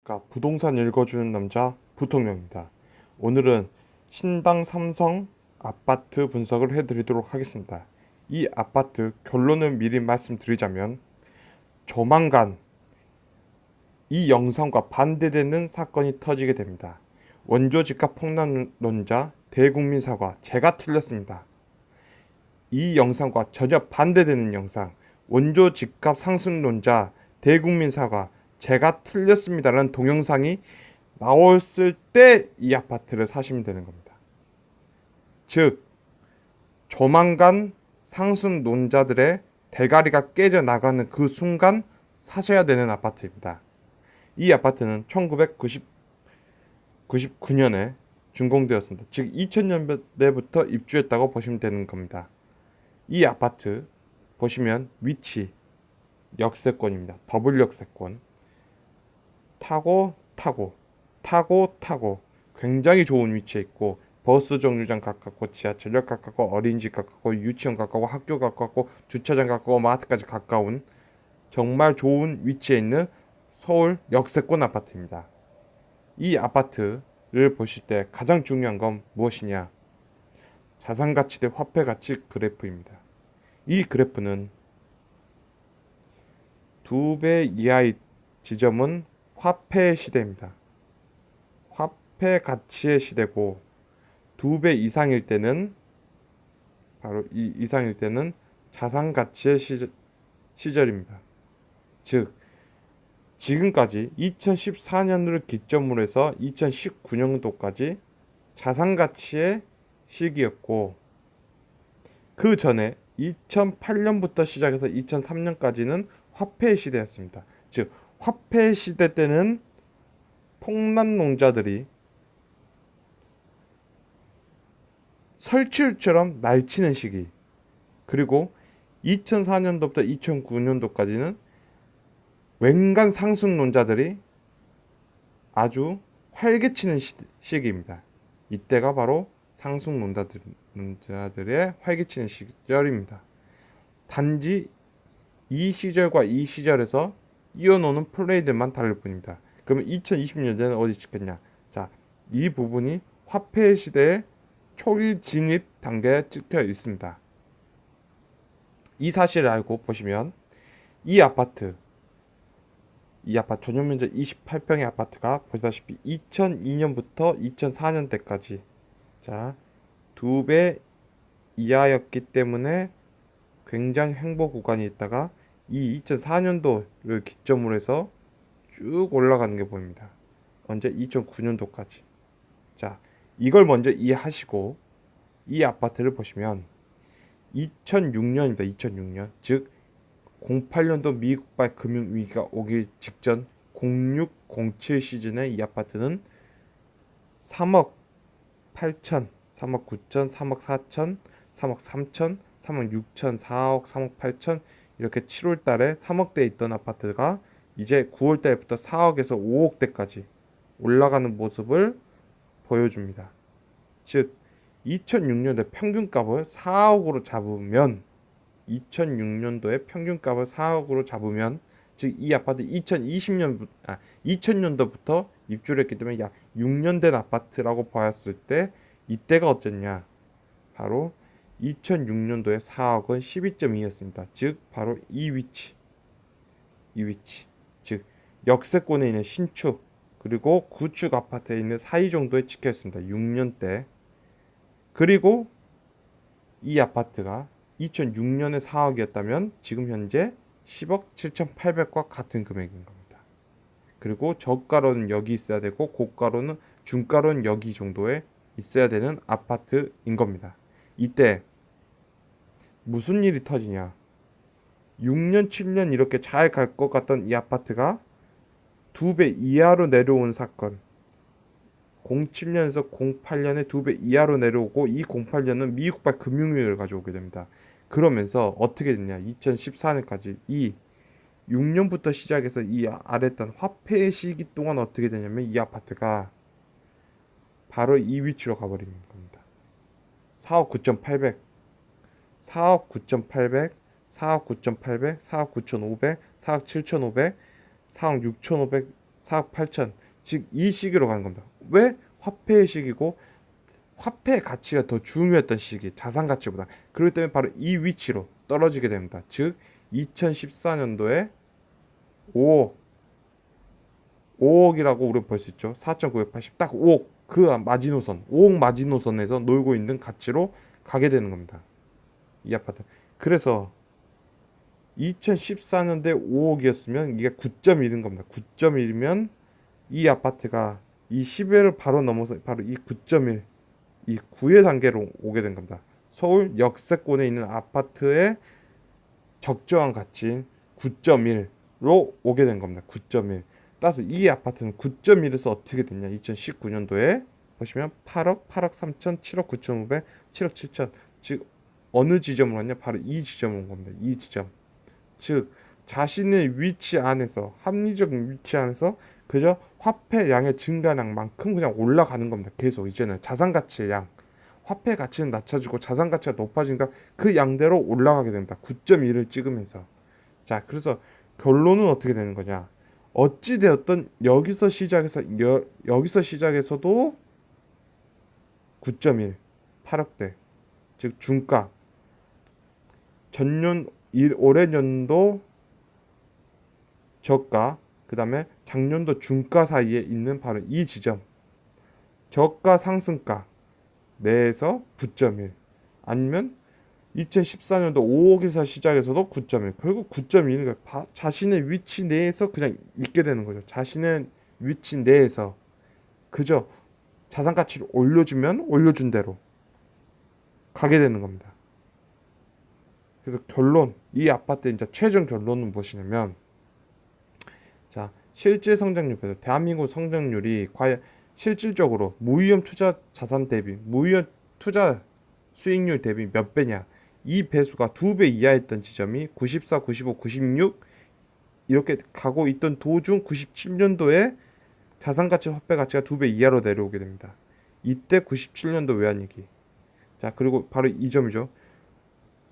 부동산 읽어주는 남자 부통령입니다. 오늘은 신당 삼성 아파트 분석을 해드리도록 하겠습니다. 이 아파트 결론을 미리 말씀드리자면 조만간 이 영상과 반대되는 사건이 터지게 됩니다. 원조 집값 폭락론자 대국민 사과, 제가 틀렸습니다. 이 영상과 전혀 반대되는 영상, 원조 집값 상승론자 대국민 사과, 제가 틀렸습니다라는 동영상이 나왔을 때 이 아파트를 사시면 되는 겁니다. 즉 조만간 상승론자들의 대가리가 깨져 나가는 그 순간 사셔야 되는 아파트입니다. 이 아파트는 1999년에 준공되었습니다. 즉 2000년대부터 입주했다고 보시면 되는 겁니다. 이 아파트 보시면 위치 역세권입니다. 더블 역세권. 타고 굉장히 좋은 위치에 있고 버스 정류장 가깝고 지하철역 가깝고 어린이집 가깝고 유치원 가깝고 학교 가깝고 주차장 가깝고 마트까지 가까운 정말 좋은 위치에 있는 서울 역세권 아파트입니다. 이 아파트를 보실 때 가장 중요한 건 무엇이냐? 자산가치 대 화폐가치 그래프입니다. 이 그래프는 2배 이하의 지점은 화폐의 시대입니다. 화폐 가치의 시대고 2배 이상일 때는 바로 이 이상일 때는 자산 가치의 시절입니다. 즉 지금까지 2014년을 기점으로 해서 2019년도까지 자산 가치의 시기였고 그 전에 2008년부터 시작해서 2003년까지는 화폐의 시대였습니다. 즉 화폐 시대 때는 폭락농자들이 설치율처럼 날치는 시기, 그리고 2004년도부터 2009년도까지는 웬간 상승론자들이 아주 활개치는 시기입니다. 이때가 바로 상승론자들의 활개치는 시절입니다. 단지 이 시절과 이 시절에서 이어놓는 플레이들만 다를 뿐입니다. 그러면 2020년대는 어디 찍겠냐? 자, 이 부분이 화폐 시대의 초기 진입 단계에 찍혀 있습니다. 이 사실을 알고 보시면 이 아파트 전용 면적 28평의 아파트가 보시다시피 2002년부터 2004년대까지 자, 2배 이하였기 때문에 굉장히 행보 구간이 있다가 이 2004년도를 기점으로 해서 쭉 올라가는 게 보입니다. 언제? 2009년도까지. 자, 이걸 먼저 이해하시고 이 아파트를 보시면 2006년입니다. 2006년. 즉 08년도 미국발 금융위기가 오기 직전 06, 07 시즌에 이 아파트는 3억 8천, 3억 9천, 3억 4천, 3억 3천, 3억 6천, 4억, 3억 8천 이렇게 7월 달에 3억대에 있던 아파트가 이제 9월 달부터 4억에서 5억대까지 올라가는 모습을 보여줍니다. 즉 2006년도에 평균값을 4억으로 잡으면 2006년도에 평균값을 4억으로 잡으면 즉 이 아파트 2000년도부터 입주를 했기 때문에 약 6년 된 아파트라고 보았을 때 이때가 어땠냐? 바로 2006년도에 4억은 12.2였습니다. 즉 바로 이 위치. 즉 역세권에 있는 신축 그리고 구축 아파트에 있는 사이 정도에 찍혀 있습니다. 6년대. 그리고 이 아파트가 2006년에 4억이었다면 지금 현재 10억 7,800과 같은 금액인 겁니다. 그리고 저가로는 여기 있어야 되고 고가로는 중가로는 여기 정도에 있어야 되는 아파트인 겁니다. 이때 무슨 일이 터지냐? 6년 7년 이렇게 잘 갈 것 같던 이 아파트가 2배 이하로 내려온 사건. 07년에서 08년에 2배 이하로 내려오고 이 08년은 미국발 금융위기를 가져오게 됩니다. 그러면서 어떻게 됐냐? 2014년까지 이 6년부터 시작해서 이 아랫단 화폐의 시기 동안 어떻게 되냐면 이 아파트가 바로 이 위치로 가버리는 겁니다. 4억 9,800, 4억 9,800, 4억 9,800, 4억 9,500, 4억 7,500, 4억 6,500, 4억 8천. 즉 이 시기로 가는 겁니다. 왜? 화폐의 시기고 화폐의 가치가 더 중요했던 시기, 자산 가치보다. 그렇기 때문에 바로 이 위치로 떨어지게 됩니다. 즉 2014년도에 5억, 5억이라고 우리가 볼 수 있죠. 4,980, 딱 5억, 그 마지노선, 5억 마지노선에서 놀고 있는 가치로 가게 되는 겁니다. 이 아파트. 그래서 2014년도에 5억이었으면 이게 9.1인 겁니다. 9.1이면 이 아파트가 이 10회를 바로 넘어서 바로 이 9.1, 이 9의 단계로 오게 된 겁니다. 서울 역세권에 있는 아파트의 적정한 가치인 9.1로 오게 된 겁니다. 9.1. 따라서 이 아파트는 9.1에서 어떻게 됐냐? 2019년도에 보시면 8억, 8억 3천, 7억 9,500, 7억 7천. 즉 어느 지점으로 왔냐? 바로 이 지점으로 온 겁니다. 이 지점. 즉 자신의 위치 안에서, 합리적인 위치 안에서 그저 화폐량의 증가량만큼 그냥 올라가는 겁니다. 계속 이제는 자산 가치의 양, 화폐 가치는 낮춰지고 자산 가치가 높아지니까 그 양대로 올라가게 됩니다. 9.1을 찍으면서. 자, 그래서 결론은 어떻게 되는 거냐? 어찌 되었던 여기서 시작해서도 9.1, 8억대, 즉 중가. 전년 올해 년도 저가, 그 다음에 작년도 중가 사이에 있는 바로 이 지점, 저가 상승가 내에서 9.1, 아니면 2014년도 5억에서 시작해서도 9.1, 결국 9.1은 자신의 위치 내에서 그냥 있게 되는 거죠. 자신의 위치 내에서 그저 자산 가치를 올려주면 올려준 대로 가게 되는 겁니다. 그래서 결론, 이 아파트의 이제 최종 결론은 무엇이냐면, 자, 실질 성장률, 대한민국 성장률이 과연 실질적으로 무위험 투자 자산 대비, 무위험 투자 수익률 대비 몇 배냐? 이 배수가 2배 이하였던 지점이 94, 95, 96 이렇게 가고 있던 도중 97년도에 자산가치, 화폐가치가 2배 이하로 내려오게 됩니다. 이때 97년도 외환위기. 자, 그리고 바로 이 점이죠.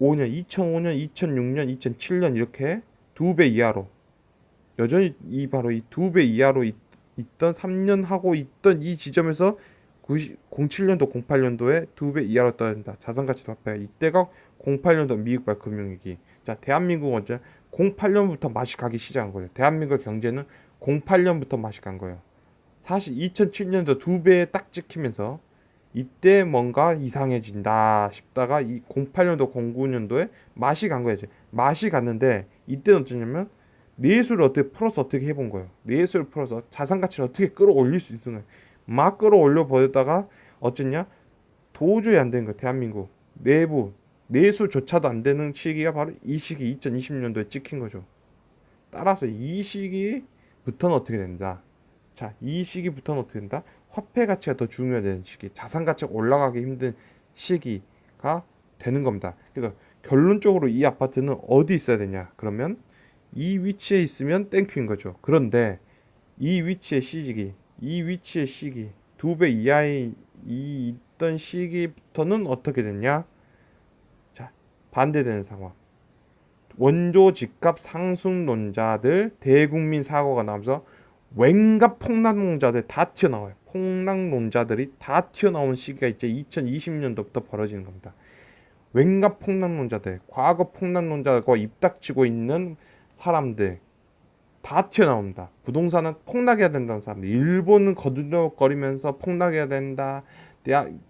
5년, 2005년, 2006년, 2007년 이렇게 2배 이하로, 여전히 이 바로 이 2배 이하로 있던 3년 하고 있던 이 지점에서 07년도, 08년도에 2배 이하로 떨어진다. 자산가치 화폐가. 이때가 08년도 미국발 금융위기. 자, 대한민국은 언제 08년부터 맛이 가기 시작한 거예요. 대한민국 경제는 08년부터 맛이 간 거예요. 사실 2007년도 2배에 딱 찍히면서 이때 뭔가 이상해진다 싶다가 이 08년도, 09년도에 맛이 간 거예요. 맛이 갔는데 이때는 어쩌냐면 내수를 어떻게 풀어서 어떻게 해본 거예요. 내수를 풀어서 자산 가치를 어떻게 끌어올릴 수 있는 거예요. 막 끌어올려 버렸다가 어쨌냐? 도저히 안 되는 거예요. 대한민국 내부 내수조차도 안 되는 시기가 바로 이 시기 2020년도에 찍힌 거죠. 따라서 이 시기부터는 어떻게 된다? 자, 이 시기부터는 어떻게 된다? 화폐 가치가 더 중요해지는 시기, 자산 가치가 올라가기 힘든 시기가 되는 겁니다. 그래서 결론적으로 이 아파트는 어디 있어야 되냐? 그러면 이 위치에 있으면 땡큐인 거죠. 그런데 이 위치의 시기 2배 이하에 있던 시기부터는 어떻게 됐냐? 자, 반대되는 상황. 원조 집값 상승론자들 대국민 사고가 나면서 웬갖 폭락론자들 다 튀어나와요. 폭락론자들이 다 튀어나온 시기가 이제 2020년도부터 벌어지는 겁니다. 웬갖 폭락론자들, 과거 폭락론자들과 입닥치고 있는 사람들 다 튀어나옵니다. 부동산은 폭락해야 된다는 사람들, 일본은 거들거리면서 폭락해야 된다,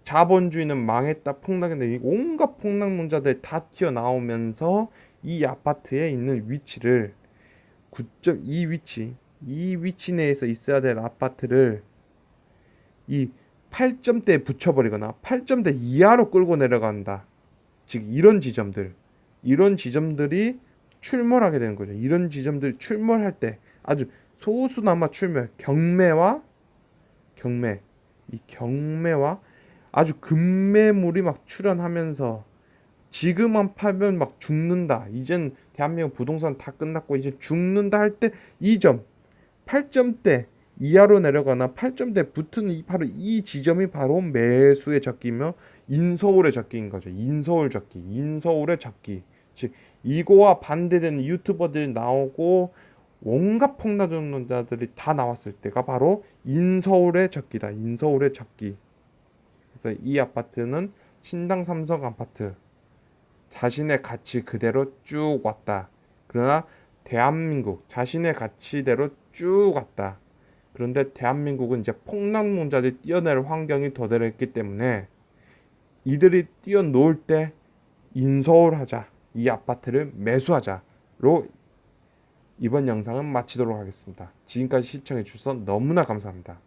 자본주의는 망했다, 폭락해야 된다, 온갖 폭락론자들 다 튀어나오면서 이 아파트에 있는 위치를 9.2 위치, 이 위치 내에서 있어야 될 아파트를 이 8점대에 붙여버리거나 8점대 이하로 끌고 내려간다. 즉 이런 지점들이 출몰하게 되는 거죠. 이런 지점들이 출몰할 때 아주 소수나마 출몰, 이 경매와 아주 급매물이 막 출현하면서 지금만 팔면 막 죽는다. 이젠 대한민국 부동산 다 끝났고 이제 죽는다 할 때 이 점 8점대 이하로 내려가나 8점대 붙은 바로 이 지점이 바로 매수의 적기며 인서울의 적기인 거죠. 인서울의 적기. 즉 이거와 반대되는 유튜버들이 나오고 온갖 폭락론자들이 다 나왔을 때가 바로 인서울의 적기다. 인서울의 적기. 그래서 이 아파트는 신당 삼성 아파트 자신의 가치 그대로 쭉 왔다. 그러나 대한민국 자신의 가치대로 쭉 왔다. 그런데 대한민국은 이제 폭락론자들이 뛰어낼 환경이 도달했기 때문에 이들이 뛰어놀 때 인서울하자. 이 아파트를 매수하자로 이번 영상은 마치도록 하겠습니다. 지금까지 시청해 주셔서 너무나 감사합니다.